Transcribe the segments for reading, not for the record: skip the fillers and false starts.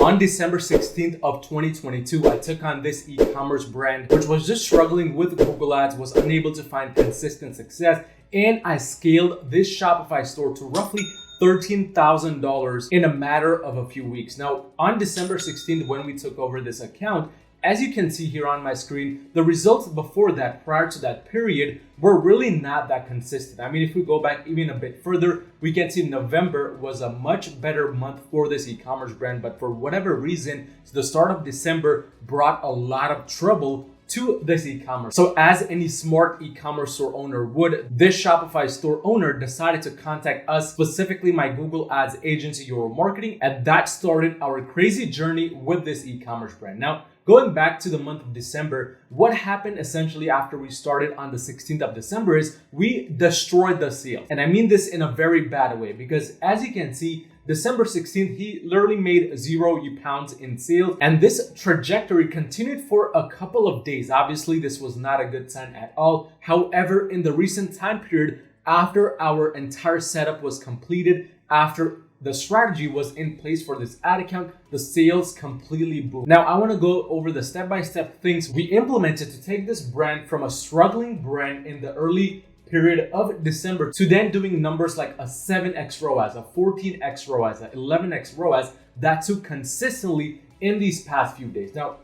On December 16th of 2022, I took on this e-commerce brand, which was just struggling with Google Ads, was unable to find consistent success, and I scaled this Shopify store to roughly $13,000 in a matter of a few weeks. Now, on December 16th, when we took over this account, as you can see here on my screen, the results before that, prior to that period, were really not that consistent. I mean, if we go back even a bit further, we can see November was a much better month for this e-commerce brand, but for whatever reason, the start of December brought a lot of trouble to this e-commerce. So as any smart e-commerce store owner would, this Shopify store owner decided to contact us, specifically my Google Ads agency, Euro Marketing, and that started our crazy journey with this e-commerce brand. Now, going back to the month of December, what happened essentially after we started on the 16th of December is we destroyed the sale. And I mean this in a very bad way, because as you can see, December 16th, he literally made £0 in sales. And this trajectory continued for a couple of days. Obviously, this was not a good sign at all. However, in the recent time period, after our entire setup was completed, after the strategy was in place for this ad account, the sales completely boomed. Now, I want to go over the step-by-step things we implemented to take this brand from a struggling brand in the early period of December to then doing numbers like a 7x ROAS, a 14x ROAS, a 11x ROAS that took consistently in these past few days. Now,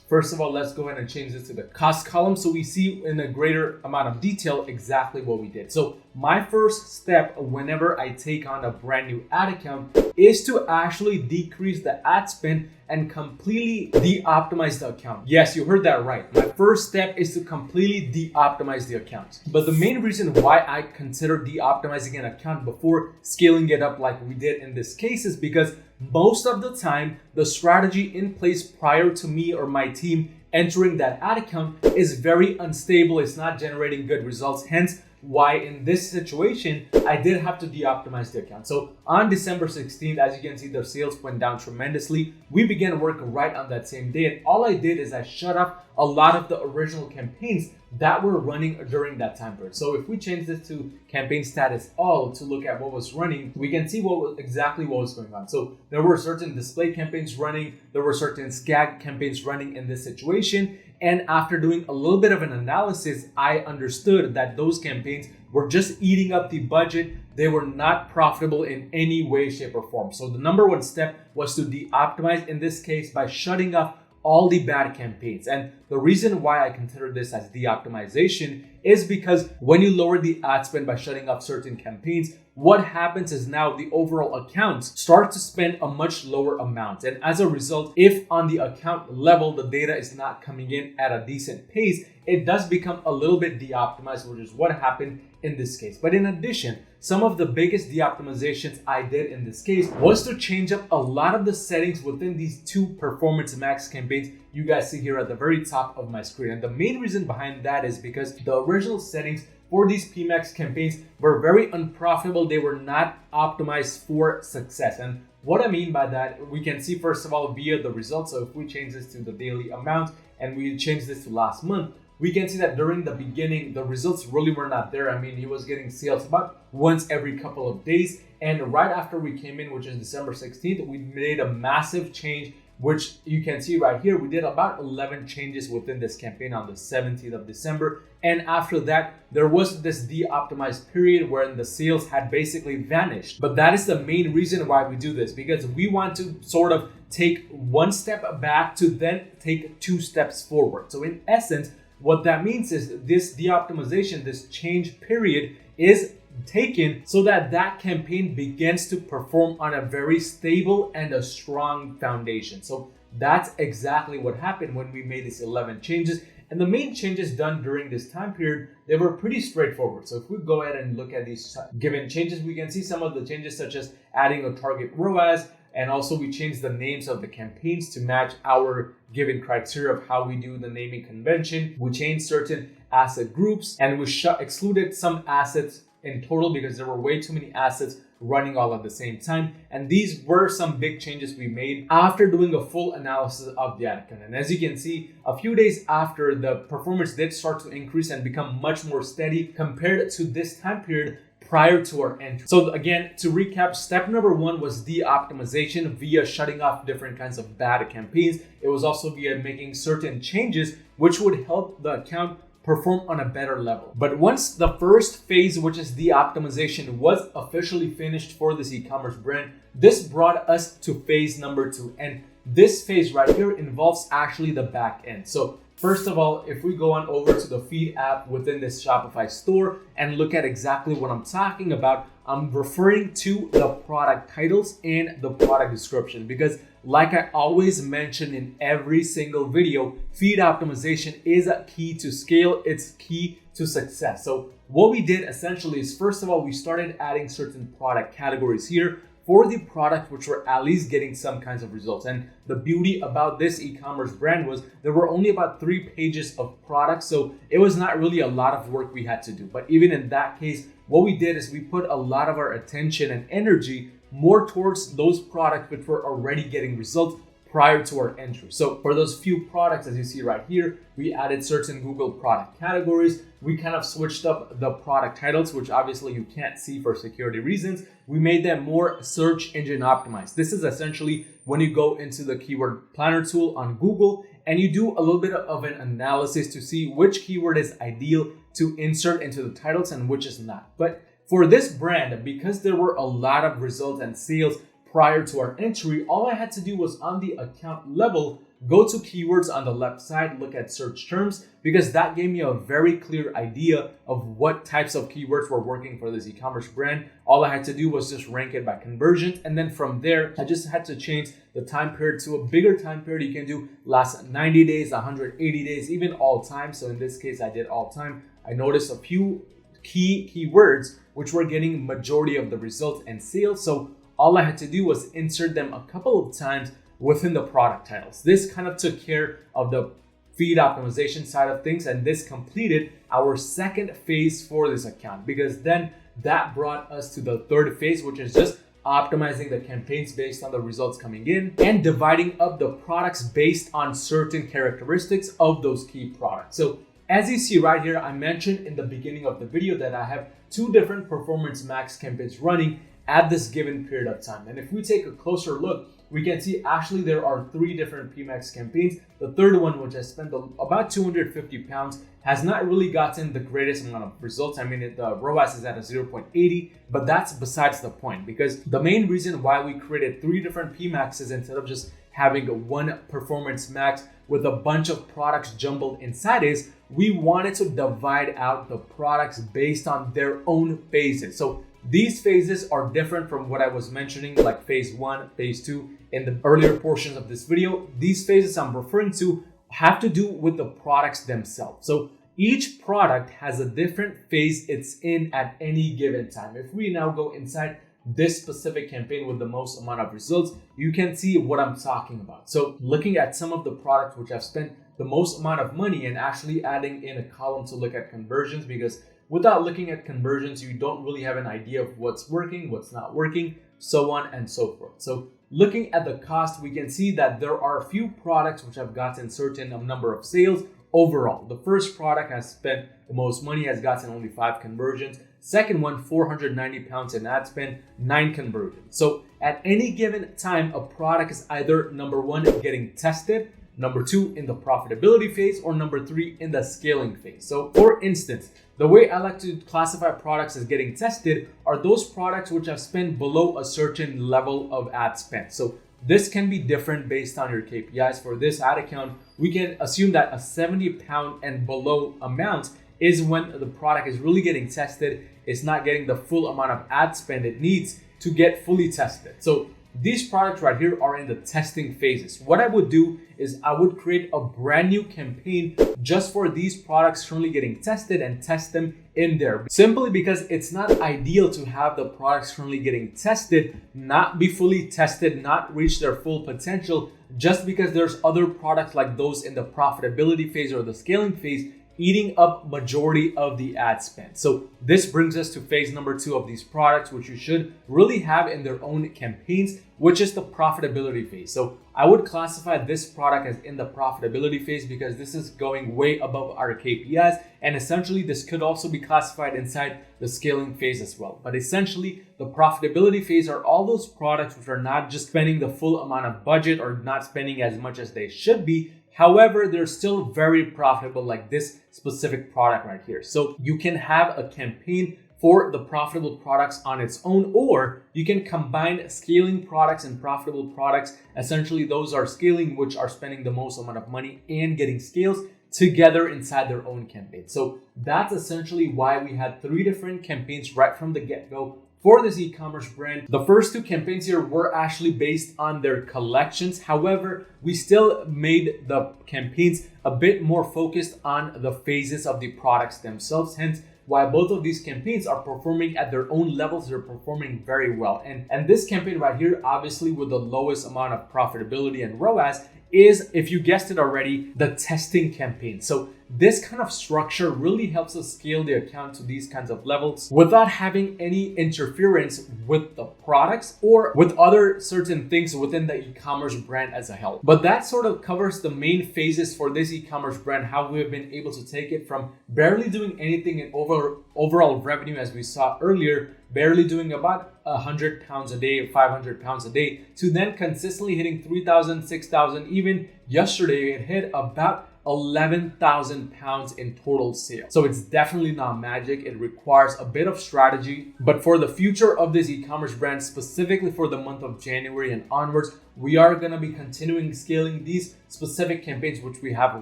first of all, let's go ahead and change this to the cost column so we see in a greater amount of detail exactly what we did. So my first step whenever I take on a brand new ad account is to actually decrease the ad spend and completely de-optimize the account. Yes, you heard that right. My first step is to completely de-optimize the account. But the main reason why I consider de-optimizing an account before scaling it up like we did in this case is because most of the time, the strategy in place prior to me or my team entering that ad account is very unstable. It's not generating good results. Hence, why in this situation, I did have to de-optimize the account. So on December 16th, as you can see, the sales went down tremendously. We began work right on that same day. And all I did is I shut off a lot of the original campaigns that were running during that time period. So if we change this to campaign status all to look at what was running, we can see exactly what was going on. So there were certain display campaigns running, there were certain SCAG campaigns running in this situation. And after doing a little bit of an analysis, I understood that those campaigns were just eating up the budget. They were not profitable in any way, shape, or form. So the number one step was to de-optimize, in this case, by shutting off all the bad campaigns. And the reason why I consider this as de-optimization is because when you lower the ad spend by shutting off certain campaigns, what happens is now the overall accounts start to spend a much lower amount. And as a result, if on the account level, the data is not coming in at a decent pace, it does become a little bit de-optimized, which is what happened in this case. But in addition, some of the biggest de-optimizations I did in this case was to change up a lot of the settings within these two Performance Max campaigns you guys see here at the very top of my screen. And the main reason behind that is because the original settings for these PMAX campaigns were very unprofitable. They were not optimized for success. And what I mean by that, we can see first of all via the results. So if we change this to the daily amount and we change this to last month, we can see that during the beginning, the results really were not there. I mean, he was getting sales about once every couple of days. And right after we came in, which is December 16th, we made a massive change, which you can see right here. We did about 11 changes within this campaign on the 17th of December. And after that, there was this de-optimized period wherein the sales had basically vanished. But that is the main reason why we do this, because we want to sort of take one step back to then take two steps forward. So in essence, what that means is this de-optimization, this change period is taken so that that campaign begins to perform on a very stable and a strong foundation. So that's exactly what happened when we made these 11 changes. And the main changes done during this time period, they were pretty straightforward. So if we go ahead and look at these given changes, we can see some of the changes such as adding a target ROAS, and also we changed the names of the campaigns to match our given criteria of how we do the naming convention. We changed certain asset groups and we excluded some assets in total because there were way too many assets running all at the same time. And these were some big changes we made after doing a full analysis of the ad account. And as you can see, a few days after, the performance did start to increase and become much more steady compared to this time period prior to our entry. So again, to recap, step number 1 was de-optimization via shutting off different kinds of bad campaigns. It was also via making certain changes which would help the account perform on a better level. But once the first phase, which is the optimization, was officially finished for this e-commerce brand, this brought us to phase number 2. And this phase right here involves actually the back end. So first of all, if we go on over to the feed app within this Shopify store and look at exactly what I'm talking about, I'm referring to the product titles and the product description, because like I always mention in every single video, feed optimization is a key to scale. It's key to success. So what we did essentially is, first of all, we started adding certain product categories here for the product which were at least getting some kinds of results. And the beauty about this e-commerce brand was there were only about 3 pages of products, so it was not really a lot of work we had to do. But even in that case, what we did is we put a lot of our attention and energy more towards those products which were already getting results prior to our entry. So for those few products, as you see right here, we added certain Google product categories. We kind of switched up the product titles, which obviously you can't see for security reasons. We made them more search engine optimized. This is essentially when you go into the keyword planner tool on Google and you do a little bit of an analysis to see which keyword is ideal to insert into the titles and which is not. But for this brand, because there were a lot of results and sales prior to our entry, all I had to do was on the account level, go to keywords on the left side, look at search terms, because that gave me a very clear idea of what types of keywords were working for this e-commerce brand. All I had to do was just rank it by conversions. And then from there, I just had to change the time period to a bigger time period. You can do last 90 days, 180 days, even all time. So in this case, I did all time. I noticed a few keywords which were getting majority of the results and sales. So all I had to do was insert them a couple of times within the product titles. This kind of took care of the feed optimization side of things, and this completed our second phase for this account, because then that brought us to the third phase, which is just optimizing the campaigns based on the results coming in and dividing up the products based on certain characteristics of those key products. So as you see right here, I mentioned in the beginning of the video that I have 2 different performance max campaigns running at this given period of time. And if we take a closer look, we can see actually there are 3 different PMAX campaigns. The third one, which I spent about 250 pounds, has not really gotten the greatest amount of results. I mean, the ROAS is at a 0.80, but that's besides the point, because the main reason why we created 3 different PMAXs instead of just having one performance max with a bunch of products jumbled inside is we wanted to divide out the products based on their own phases. So these phases are different from what I was mentioning, like phase 1, phase 2 in the earlier portions of this video. These phases I'm referring to have to do with the products themselves. So each product has a different phase it's in at any given time. If we now go inside this specific campaign with the most amount of results, you can see what I'm talking about. So looking at some of the products which I've spent the most amount of money and actually adding in a column to look at conversions, because without looking at conversions, you don't really have an idea of what's working, what's not working, so on and so forth. So looking at the cost, we can see that there are a few products which have gotten certain number of sales overall. The first product has spent the most money, has gotten only 5 conversions. Second one, 490 pounds in ad spend, 9 conversions. So at any given time, a product is either number 1, getting tested, number 2, in the profitability phase, or number 3, in the scaling phase. So for instance, the way I like to classify products as getting tested are those products which have spent below a certain level of ad spend. So this can be different based on your KPIs. For this ad account, we can assume that a 70 pound and below amount is when the product is really getting tested. It's not getting the full amount of ad spend it needs to get fully tested. So these products right here are in the testing phases. What I would do is I would create a brand new campaign just for these products currently getting tested and test them in there. Simply because it's not ideal to have the products currently getting tested not be fully tested, not reach their full potential, just because there's other products like those in the profitability phase or the scaling phase eating up majority of the ad spend. So this brings us to phase number 2 of these products, which you should really have in their own campaigns, which is the profitability phase. So I would classify this product as in the profitability phase because this is going way above our KPIs, and essentially this could also be classified inside the scaling phase as well. But essentially the profitability phase are all those products which are not just spending the full amount of budget or not spending as much as they should be. However, they're still very profitable, like this specific product right here. So you can have a campaign for the profitable products on its own, or you can combine scaling products and profitable products. Essentially, those are scaling, which are spending the most amount of money and getting scales together inside their own campaign. So that's essentially why we had 3 different campaigns right from the get-go for this e-commerce brand. The first 2 campaigns here were actually based on their collections. However, we still made the campaigns a bit more focused on the phases of the products themselves. Hence, why both of these campaigns are performing at their own levels. They're performing very well. And this campaign right here, obviously with the lowest amount of profitability and ROAS, is, if you guessed it already, the testing campaign. So this kind of structure really helps us scale the account to these kinds of levels without having any interference with the products or with other certain things within the e-commerce brand as a whole. But that sort of covers the main phases for this e-commerce brand, how we've been able to take it from barely doing anything in overall revenue, as we saw earlier, barely doing about 100 pounds a day, 500 pounds a day, to then consistently hitting 3,000, 6,000. Even yesterday, it hit about 11,000 pounds in total sales. So it's definitely not magic. It requires a bit of strategy. But for the future of this e-commerce brand, specifically for the month of January and onwards, we are going to be continuing scaling these specific campaigns which we have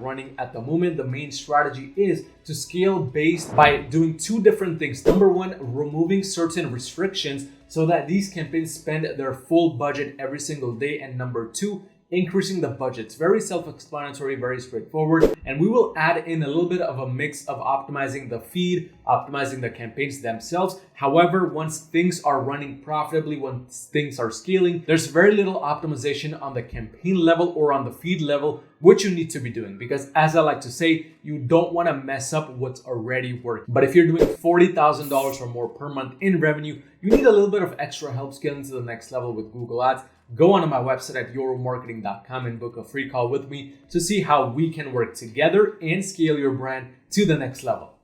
running at the moment. The main strategy is to scale based by doing 2 different things. Number 1, removing certain restrictions so that these campaigns spend their full budget every single day. And number 2, increasing the budgets. Very self-explanatory, very straightforward. And we will add in a little bit of a mix of optimizing the feed, optimizing the campaigns themselves. However, once things are running profitably, once things are scaling, there's very little optimization on the campaign level or on the feed level, which you need to be doing. Because as I like to say, you don't want to mess up what's already working. But if you're doing $40,000 or more per month in revenue, you need a little bit of extra help scaling to the next level with Google Ads. Go on to my website at yourmarketing.com and book a free call with me to see how we can work together and scale your brand to the next level.